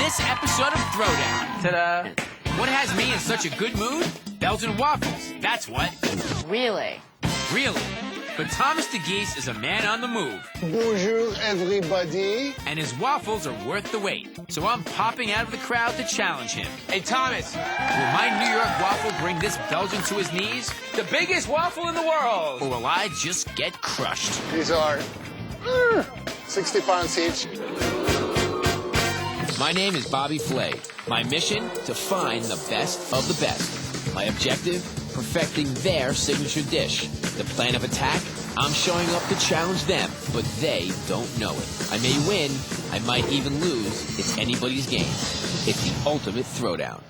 this episode of Throwdown. Ta-da! What has me in such a good mood? Belgian waffles, that's what. Really? Really. But Thomas de Geest is a man on the move. Bonjour, everybody. And his waffles are worth the wait. So I'm popping out of the crowd to challenge him. Hey, Thomas! Will my New York waffle bring this Belgian to his knees? The biggest waffle in the world! Or will I just get crushed? These are 60 pounds each. My name is Bobby Flay. My mission, to find the best of the best. My objective, perfecting their signature dish. The plan of attack, I'm showing up to challenge them, but they don't know it. I may win, I might even lose. It's anybody's game. It's the ultimate throwdown.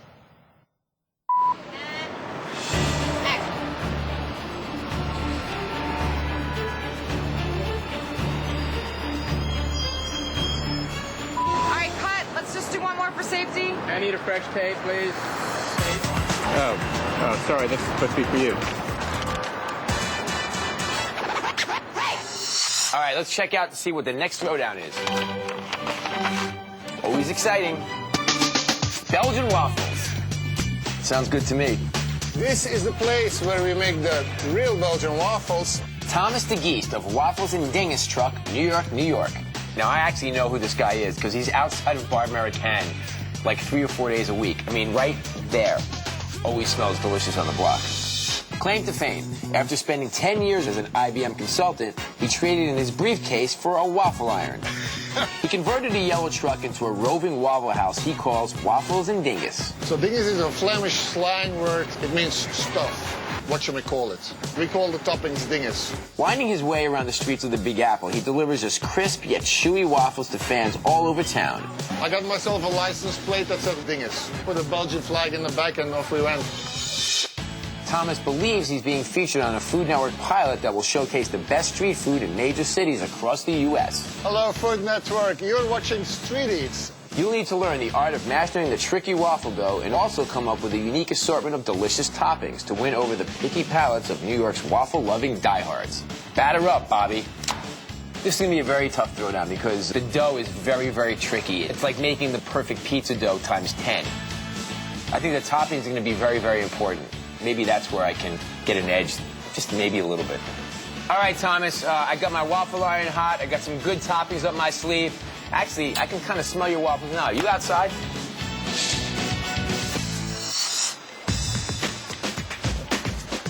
For safety? I need a fresh tape, please. Oh, sorry, this is supposed to be for you. All right, let's check out to see what the next throwdown is. Always exciting. Belgian waffles. Sounds good to me. This is the place where we make the real Belgian waffles. Thomas de Geest of Waffles and Dingus Truck, New York, New York. Now, I actually know who this guy is because he's outside of Bar American like 3 or 4 days a week. I mean, right there. Always smells delicious on the block. Claim to fame. After spending 10 years as an IBM consultant, he traded in his briefcase for a waffle iron. He converted a yellow truck into a roving waffle house he calls Waffles and Dingus. So dingus is a Flemish slang word. It means stuff. What should we call it? We call the toppings dingus. Winding his way around the streets of the Big Apple, he delivers his crisp yet chewy waffles to fans all over town. I got myself a license plate that says dingus. Put a Belgian flag in the back and off we went. Thomas believes he's being featured on a Food Network pilot that will showcase the best street food in major cities across the U.S. Hello, Food Network. You're watching Street Eats. You'll need to learn the art of mastering the tricky waffle dough and also come up with a unique assortment of delicious toppings to win over the picky palates of New York's waffle-loving diehards. Batter up, Bobby. This is going to be a very tough throwdown because the dough is very, very tricky. It's like making the perfect pizza dough times 10. I think the toppings are going to be very, very important. Maybe that's where I can get an edge, just maybe a little bit. All right, Thomas, I got my waffle iron hot. I got some good toppings up my sleeve. Actually, I can kind of smell your waffles now. Are you outside?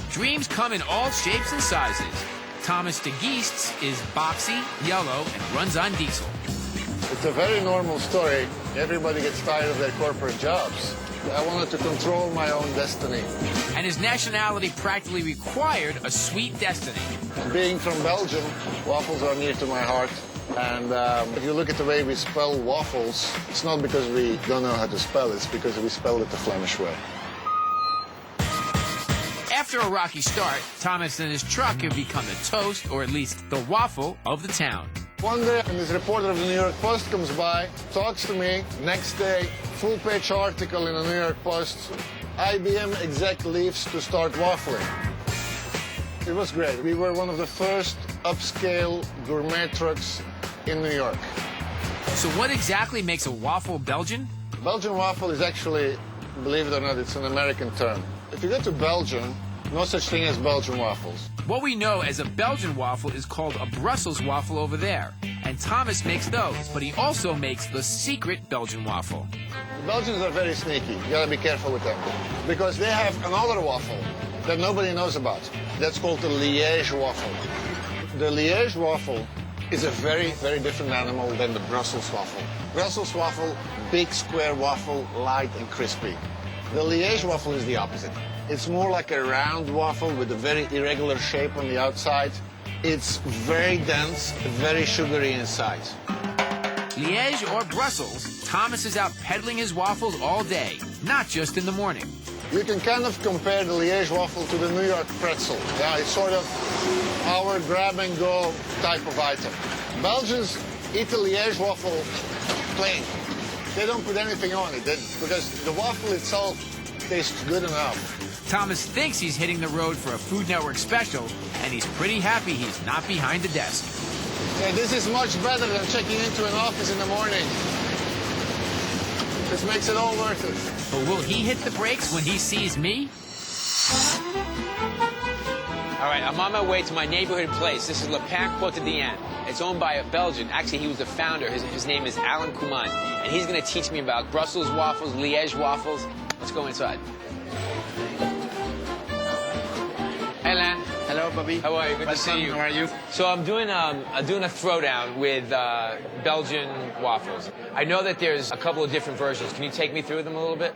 Dreams come in all shapes and sizes. Thomas de Geest's is boxy, yellow, and runs on diesel. It's a very normal story. Everybody gets tired of their corporate jobs. I wanted to control my own destiny. And his nationality practically required a sweet destiny. Being from Belgium, waffles are near to my heart. And if you look at the way we spell waffles, it's not because we don't know how to spell it, it's because we spell it the Flemish way. After a rocky start, Thomas and his truck have become the toast, or at least the waffle, of the town. One day, and this reporter of the New York Post comes by, talks to me. Next day, full-page article in the New York Post. IBM exec leaves to start waffling. It was great. We were one of the first upscale gourmet trucks in New York. So what exactly makes a waffle Belgian? Belgian waffle is actually, believe it or not, it's an American term. If you go to Belgium, no such thing as Belgian waffles. What we know as a Belgian waffle is called a Brussels waffle over there. And Thomas makes those, but he also makes the secret Belgian waffle. The Belgians are very sneaky. You gotta be careful with them. Because they have another waffle that nobody knows about. That's called the Liege Waffle. The Liege Waffle is a very, very different animal than the Brussels waffle. Brussels waffle, big square waffle, light and crispy. The Liege waffle is the opposite. It's more like a round waffle with a very irregular shape on the outside. It's very dense, very sugary inside. Liege or Brussels, Thomas is out peddling his waffles all day, not just in the morning. You can kind of compare the Liege waffle to the New York pretzel. Yeah, it's sort of our grab-and-go type of item. Belgians eat the Liege waffle plain. They don't put anything on it because the waffle itself tastes good enough. Thomas thinks he's hitting the road for a Food Network special, and he's pretty happy he's not behind the desk. Yeah, this is much better than checking into an office in the morning. This makes it all worth it. But will he hit the brakes when he sees me? All right, I'm on my way to my neighborhood place. This is Le Pain Quotidien. It's owned by a Belgian. Actually, he was the founder. His name is Alan Kuman. And he's going to teach me about Brussels waffles, Liege waffles. Let's go inside. Hey, Lan. Hello, Bobby. How are you? Good to see you. How are you? So I'm doing a throwdown with Belgian waffles. I know that there's a couple of different versions. Can you take me through them a little bit?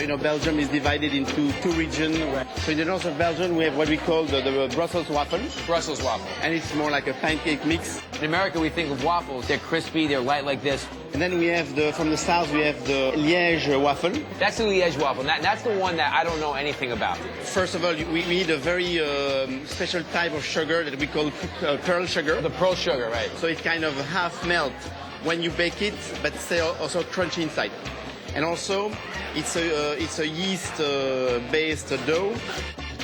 You know, Belgium is divided into two regions. So in the north of Belgium, we have what we call the Brussels waffle. Brussels waffle. And it's more like a pancake mix. In America, we think of waffles. They're crispy, they're light like this. And then we have from the south, we have the Liege waffle. That's the Liege waffle. That's the one that I don't know anything about. First of all, we need a very special type of sugar that we call pearl sugar. The pearl sugar, right. So it kind of half melt when you bake it, but stay also crunchy inside. And also, it's a yeast-based dough.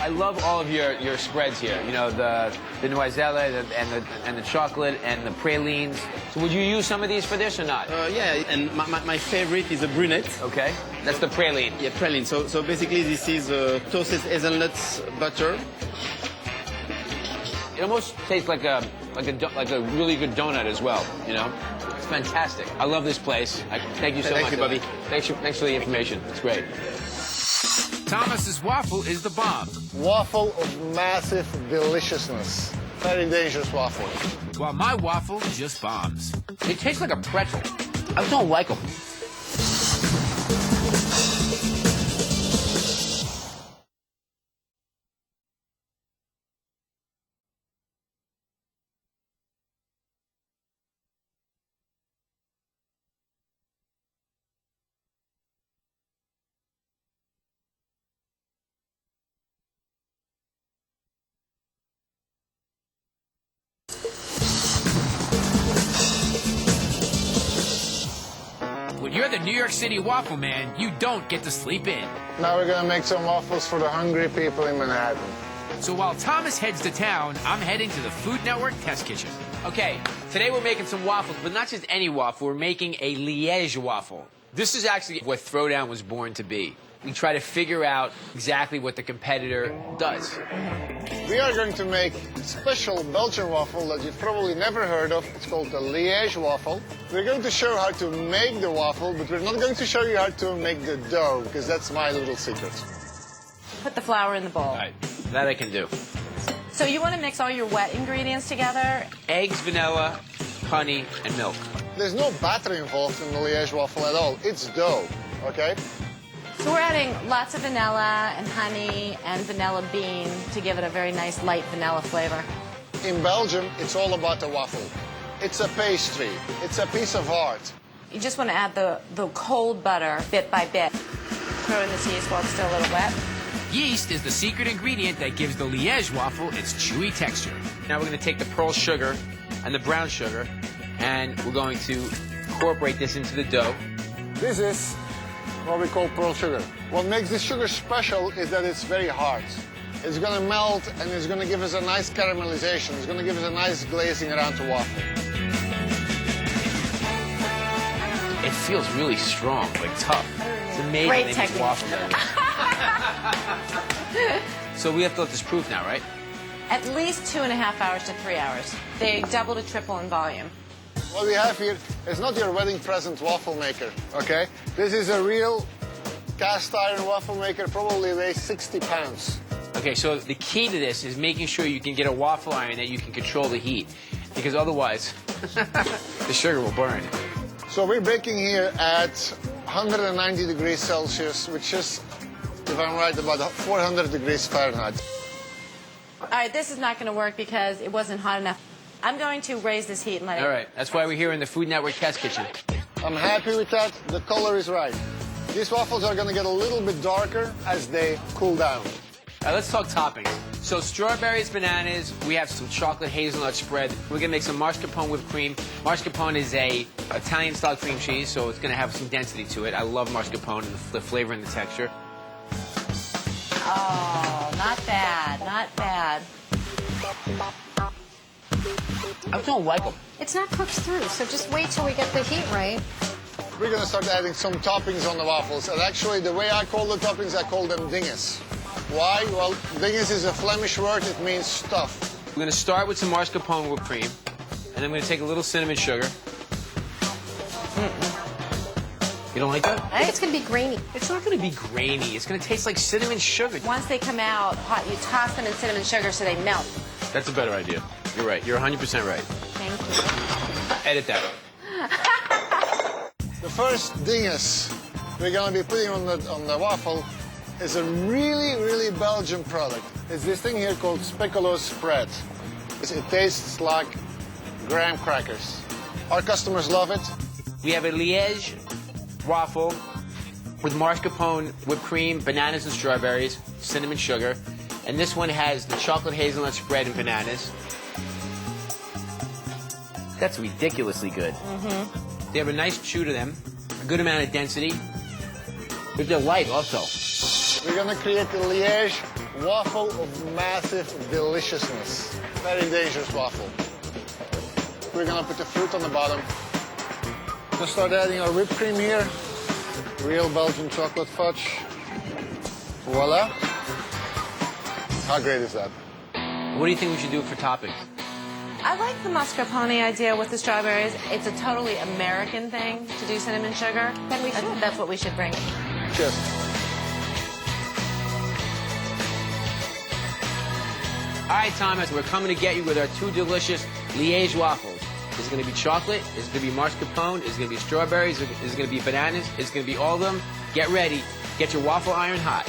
I love all of your spreads here. You know, the noiselle and the chocolate and the pralines. So would you use some of these for this or not? Yeah, and my favorite is a brunette. Okay, that's the praline. Yeah, praline. So basically, this is toasted hazelnuts butter. It almost tastes like a really good donut as well. You know, it's fantastic. I love this place. Thank you so much. Thank you, Bobby. Thanks for the information. It's great. Thomas's waffle is the bomb. Waffle of massive deliciousness. Very dangerous waffle. While my waffle just bombs. They taste like a pretzel. I don't like them. When you're the New York City waffle man, you don't get to sleep in. Now we're gonna make some waffles for the hungry people in Manhattan. So while Thomas heads to town, I'm heading to the Food Network test kitchen. Okay, today we're making some waffles, but not just any waffle. We're making a Liege waffle. This is actually what Throwdown was born to be. We try to figure out exactly what the competitor does. We are going to make a special Belgian waffle that you've probably never heard of. It's called the Liege waffle. We're going to show how to make the waffle, but we're not going to show you how to make the dough, because that's my little secret. Put the flour in the bowl. All right, that I can do. So you want to mix all your wet ingredients together? Eggs, vanilla, honey, and milk. There's no batter involved in the Liege waffle at all. It's dough, okay? So we're adding lots of vanilla and honey and vanilla bean to give it a very nice light vanilla flavor. In Belgium, it's all about the waffle. It's a pastry. It's a piece of art. You just want to add the cold butter bit by bit. Throw in the yeast while it's still a little wet. Yeast is the secret ingredient that gives the Liege waffle its chewy texture. Now we're going to take the pearl sugar and the brown sugar, and we're going to incorporate this into the dough. This is what we call pearl sugar. What makes this sugar special is that it's very hard. It's going to melt and it's going to give us a nice caramelization. It's going to give us a nice glazing around the waffle. It feels really strong, like tough. It's amazing. Great they make technique. waffles out of it. So we have to let this proof now, right? At least 2.5 hours to 3 hours. They double to triple in volume. What we have here is not your wedding present waffle maker, okay? This is a real cast iron waffle maker, probably weighs 60 pounds. Okay, so the key to this is making sure you can get a waffle iron that you can control the heat, because otherwise the sugar will burn. So we're baking here at 190 degrees Celsius, which is, if I'm right, about 400 degrees Fahrenheit. All right, this is not going to work because it wasn't hot enough. I'm going to raise this heat and let it... All right, that's why we're here in the Food Network test kitchen. I'm happy with that. The color is right. These waffles are going to get a little bit darker as they cool down. All right, let's talk toppings. So strawberries, bananas, we have some chocolate hazelnut spread. We're going to make some mascarpone whipped cream. Mascarpone is a Italian-style cream cheese, so it's going to have some density to it. I love mascarpone and the flavor and the texture. Oh, not bad, not bad. I don't like them. It's not cooked through, so just wait till we get the heat right. we're gonna start adding some toppings on the waffles. And actually, the way I call the toppings, I call them dinges. Why? Well, dinges is a Flemish word. It means stuff. We're gonna start with some mascarpone whipped cream, and I'm gonna take a little cinnamon sugar. You don't like that? I think it's going to be grainy. It's not gonna be grainy. It's gonna taste like cinnamon sugar. Once they come out hot, you toss them in cinnamon sugar so they melt. That's a better idea. You're right. You're 100% right. Thank you. Edit that. The first dinges we're gonna be putting on the waffle is a really Belgian product. It's this thing here called speculoos spread. It tastes like graham crackers. Our customers love it. We have a Liege waffle with mascarpone, whipped cream, bananas and strawberries, cinnamon sugar. And this one has the chocolate hazelnut spread and bananas. That's ridiculously good. They have a nice chew to them, a good amount of density. But they're light also. We're gonna create a Liege waffle of massive deliciousness. Very dangerous waffle. We're gonna put the fruit on the bottom. We'll start adding our whipped cream here. Real Belgian chocolate fudge. Voila. How great is that? What do you think we should do for toppings? I like the mascarpone idea with the strawberries. It's a totally American thing to do cinnamon sugar. Then we should. That's what we should bring. Cheers. All right, Thomas, we're coming to get you with our two delicious Liege waffles. It's going to be chocolate, it's going to be mascarpone, it's going to be strawberries, it's going to be bananas, it's going to be all of them. Get ready. Get your waffle iron hot.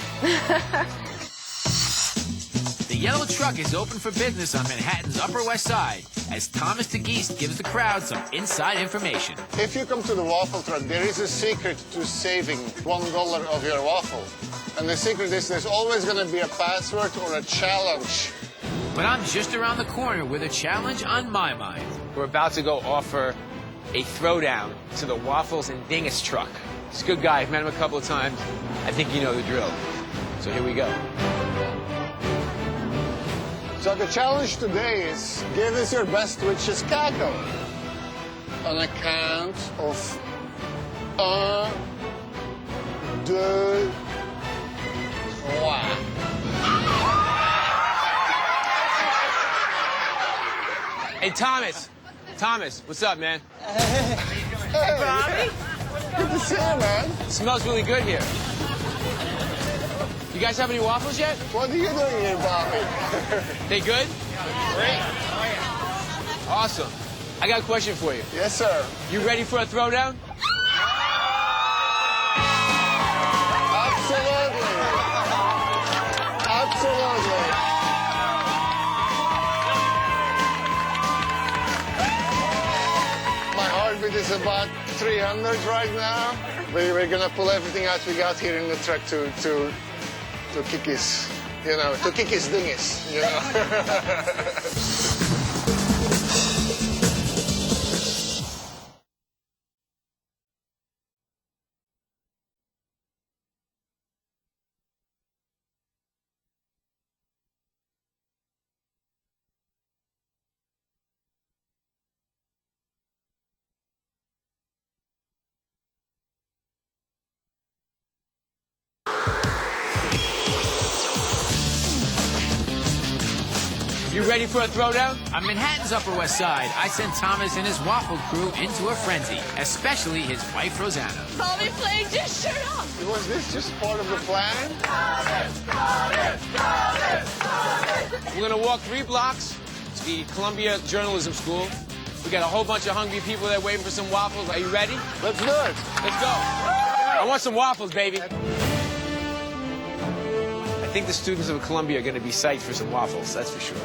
The yellow truck is open for business on Manhattan's Upper West Side as Thomas de Geest gives the crowd some inside information. If you come to the waffle truck, there is a secret to saving $1 of your waffle. And the secret is there's always going to be a password or a challenge. But I'm just around the corner with a challenge on my mind. We're about to go offer a throwdown to the Waffles and Dingus truck. He's a good guy. I've met him a couple of times. I think you know the drill. So here we go. So the challenge today is give us your best with Chicago. On a count of 1, 2, 3. Hey, Thomas. Thomas, what's up, man? Hey, Bobby. Good to see you, man. It smells really good here. You guys have any waffles yet? What are you doing here, Bobby? They good? Great. Awesome. I got a question for you. Yes, sir. You ready for a throwdown? Absolutely. Absolutely. My heartbeat is about 300 right now. We're gonna pull everything out we got here in the truck to kick his, to kick his dingus, You ready for a throwdown? On Manhattan's Upper West Side, I sent Thomas and his waffle crew into a frenzy, especially his wife, Rosanna. Bobby Flay just showed up. Was this just part of the plan? We're going to walk 3 blocks to the Columbia Journalism School. We got a whole bunch of hungry people there waiting for some waffles. Are you ready? Let's do it. Let's go. I want some waffles, baby. I think the students of Columbia are going to be psyched for some waffles, that's for sure.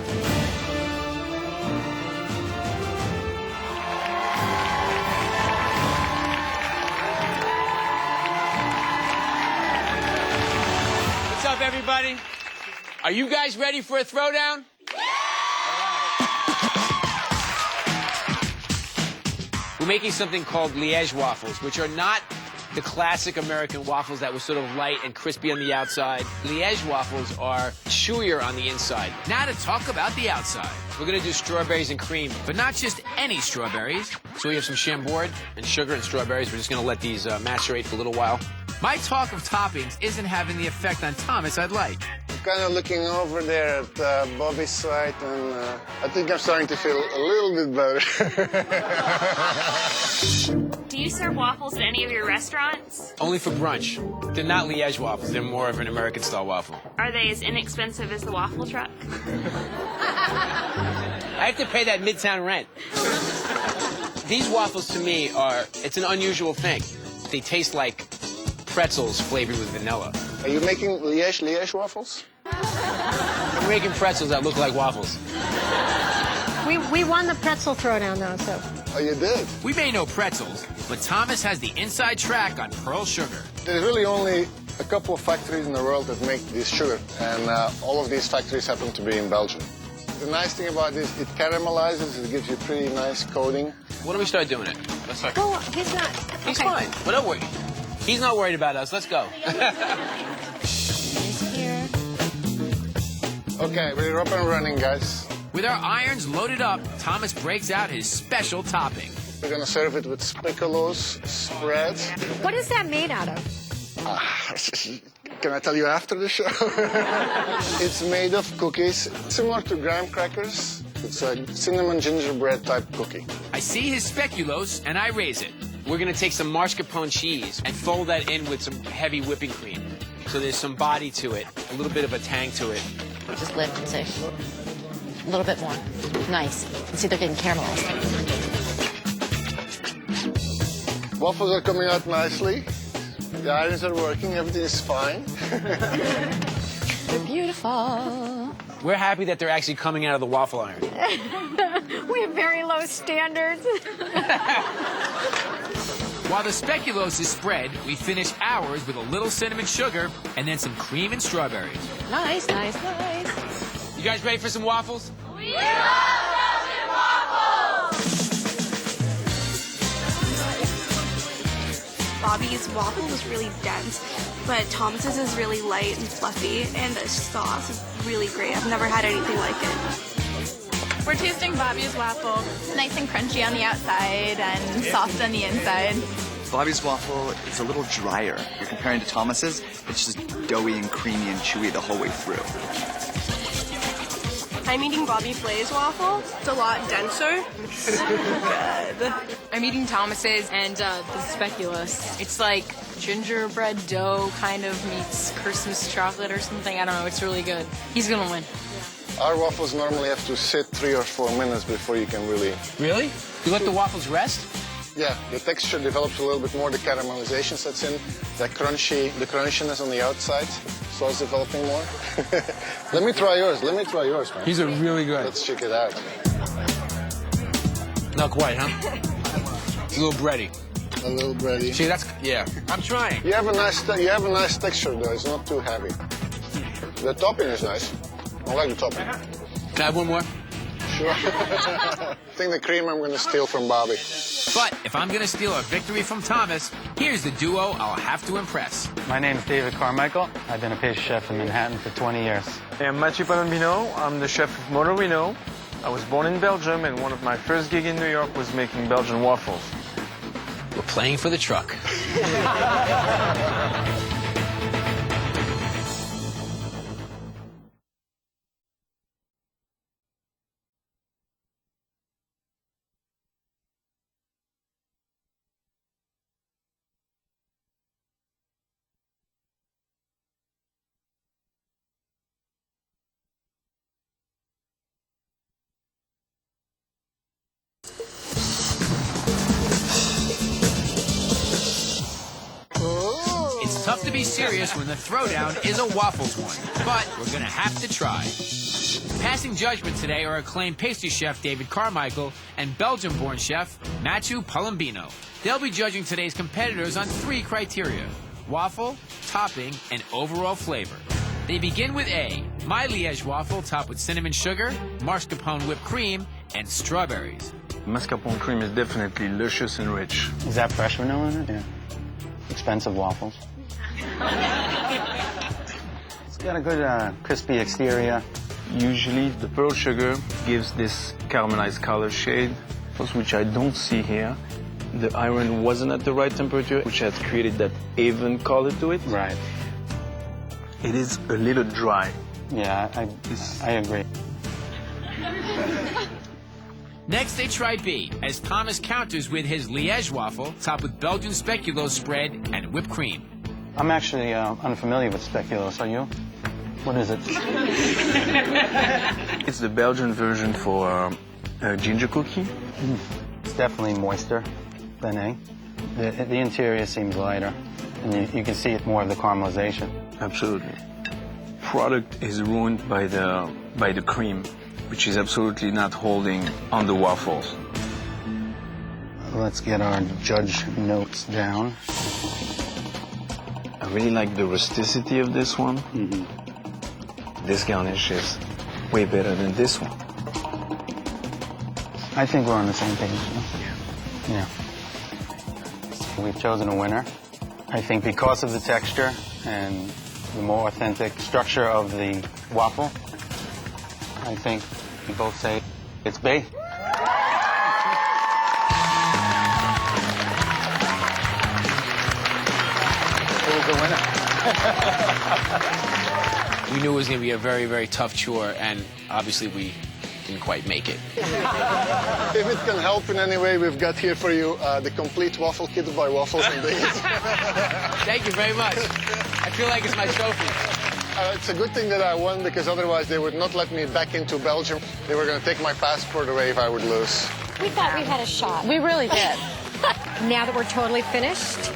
What's up, everybody? Are you guys ready for a throwdown? We're making something called Liege waffles, which are not the classic American waffles that were sort of light and crispy on the outside. Liege waffles are chewier on the inside. Now to talk about the outside. We're gonna do strawberries and cream, but not just any strawberries. So we have some Chambord and sugar and strawberries. We're just gonna let these macerate for a little while. My talk of toppings isn't having the effect on Thomas I'd like. I'm kind of looking over there at Bobby's side, and I think I'm starting to feel a little bit better. Do you serve waffles at any of your restaurants? Only for brunch. They're not Liege waffles. They're more of an American-style waffle. Are they as inexpensive as the waffle truck? I have to pay that Midtown rent. These waffles, to me, it's an unusual thing. They taste like pretzels flavored with vanilla. Are you making Liege waffles? I'm making pretzels that look like waffles. We won the pretzel throwdown, though, so. Oh, you did? We may know pretzels, but Thomas has the inside track on pearl sugar. There's really only a couple of factories in the world that make this sugar, and all of these factories happen to be in Belgium. The nice thing about this, it caramelizes, it gives you a pretty nice coating. Why don't we start doing it? Let's start. Oh, he's not. He's okay. fine. But don't worry. He's not worried about us. Let's go. Here. Okay, we're up and running, guys. With our irons loaded up, Thomas breaks out his special topping. We're gonna serve it with speculoos spread. What is that made out of? Can I tell you after the show? It's made of cookies, similar to graham crackers. It's a cinnamon gingerbread type cookie. I see his speculoos, and I raise it. We're going to take some mascarpone cheese and fold that in with some heavy whipping cream. So there's some body to it, a little bit of a tang to it. Just lift and say a little bit more. Nice. You see they're getting caramelized. Waffles are coming out nicely. The irons are working, everything is fine. They're beautiful. We're happy that they're actually coming out of the waffle iron. We have very low standards. While the speculoos is spread, we finish ours with a little cinnamon sugar and then some cream and strawberries. Nice, nice, nice. You guys ready for some waffles? We love Belgian waffles! Bobby's waffle was really dense, but Thomas's is really light and fluffy, and the sauce is really great. I've never had anything like it. We're tasting Bobby's waffle. Nice and crunchy on the outside and soft on the inside. Bobby's waffle is a little drier. You're comparing to Thomas's, it's just doughy and creamy and chewy the whole way through. I'm eating Bobby Flay's waffle. It's a lot denser. It's super good. I'm eating Thomas's and the speculoos. It's like gingerbread dough kind of meets Christmas chocolate or something. I don't know. It's really good. He's gonna win. Our waffles normally have to sit 3 or 4 minutes before you can really... Really? You let the waffles rest? Yeah, the texture develops a little bit more, the caramelization sets in, the crunchiness on the outside, sauce developing more. Let me try yours, man. These are really good. Let's check it out. Not quite, huh? It's a little bready. A little bready. See, that's, yeah. I'm trying. You have a nice texture though, it's not too heavy. The topping is nice. I like the topping. Can I have one more? Sure. I think the cream I'm going to steal from Bobby. But if I'm going to steal a victory from Thomas, here's the duo I'll have to impress. My name's David Carmichael. I've been a pastry chef in Manhattan for 20 years. I'm Mathieu Palombino. I'm the chef of Motorino. I was born in Belgium, and one of my first gigs in New York was making Belgian waffles. We're playing for the truck. It's tough to be serious when the throwdown is a waffles one, but we're gonna have to try. Passing judgment today are acclaimed pastry chef David Carmichael and Belgian-born chef Mathieu Palombino. They'll be judging today's competitors on 3 criteria: waffle, topping, and overall flavor. They begin with A, my Liege waffle topped with cinnamon sugar, mascarpone whipped cream, and strawberries. Mascarpone cream is definitely luscious and rich. Is that fresh vanilla in it? Yeah. expensive waffles. It's got a good crispy exterior. Usually the pearl sugar gives this caramelized color shade, which I don't see here. The iron wasn't at the right temperature, which has created that even color to it. Right. It is a little dry. Yeah, I agree. Next, they try B, as Thomas counters with his Liege waffle, topped with Belgian speculoos spread and whipped cream. I'm actually unfamiliar with speculoos. Are you? What is it? It's the Belgian version for a ginger cookie. It's definitely moister than A. The interior seems lighter, and you can see it more of the caramelization. Absolutely. Product is ruined by the cream, which is absolutely not holding on the waffles. Let's get our judge notes down. I really like the rusticity of this one. This garnish is way better than this one. I think we're on the same page. Yeah. We've chosen a winner. I think because of the texture and the more authentic structure of the waffle, I think we both say it's B. Who was the winner? We knew it was going to be a very, very tough chore, and obviously we didn't quite make it. If it can help in any way, we've got here for you the complete waffle kit by Waffles and Days. Thank you very much. I feel like it's my trophy. It's a good thing that I won, because otherwise they would not let me back into Belgium. They were going to take my passport away if I would lose. We thought we had a shot. We really did. Now that we're totally finished,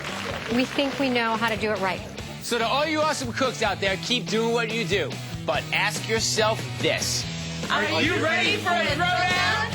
we think we know how to do it right. So to all you awesome cooks out there, keep doing what you do. But ask yourself this. Are you ready for a throwdown?